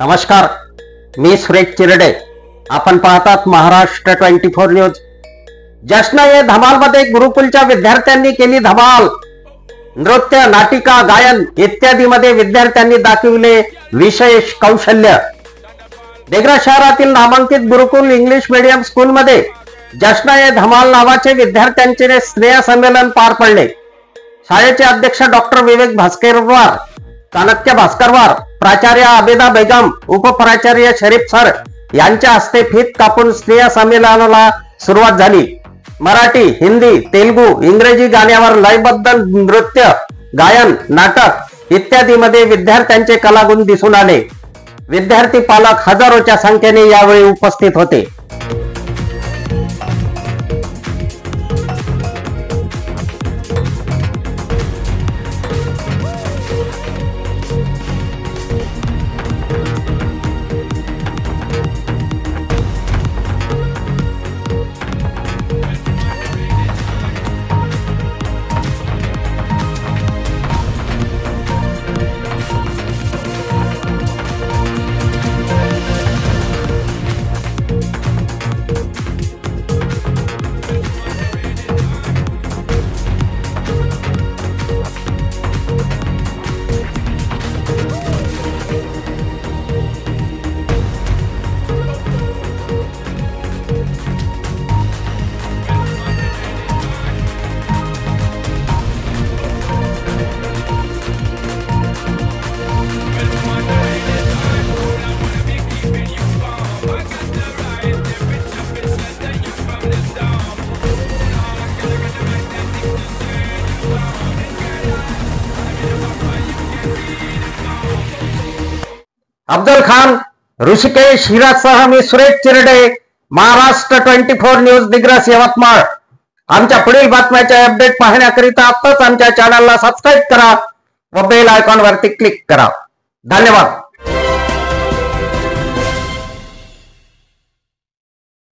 नमस्कार, मी सुरेश चिरडे. आपण पाहतात महाराष्ट्र 24 न्यूज. जश्न-ए धमालमध्ये गुरुकुलच्या विद्यार्थ्यांनी केली धमाल. नृत्य, नाटिका, गायन इत्यादी मध्ये विद्यार्थ्यांनी दाखविले विशेष कौशल्य. देगरा शहरातील नामांकित गुरुकुल इंग्लिश मीडियम स्कूल मध्ये जश्न-ए धमाल नावाचे विद्यार्थ्यांचे स्नेह संमेलन पार पडले. शाळेचे अध्यक्ष डॉक्टर विवेक भास्करवार, चाणक्य भास्करवार, प्राचार्य आबिदा बेगम, उपप्राचार्य शरीफ सर यांच्या हस्ते फीत कापून स्नेह संमेलनाला सुरुवात झाली. मराठी, हिंदी, तेलुगू, इंग्रजी गाण्यावर लयबद्ध नृत्य, गायन, नाटक इत्यादी मध्ये विद्यार्थ्यांचे कलागुण दिसून आले. विद्यार्थी पालक हजारोच्या संख्येने यावेळी उपस्थित होते. अफजल खान, ऋषिकेश हिरासह मी सुरेश चिरडे, महाराष्ट्र 24 न्यूज, दिग्रस, यवतमाळ. आमच्या पुढील बातम्याचे अपडेट पाहण्याकरिता आताच आमच्या चॅनलला सबस्क्राईब करा व बेल आयकॉन वरती क्लिक करा. धन्यवाद.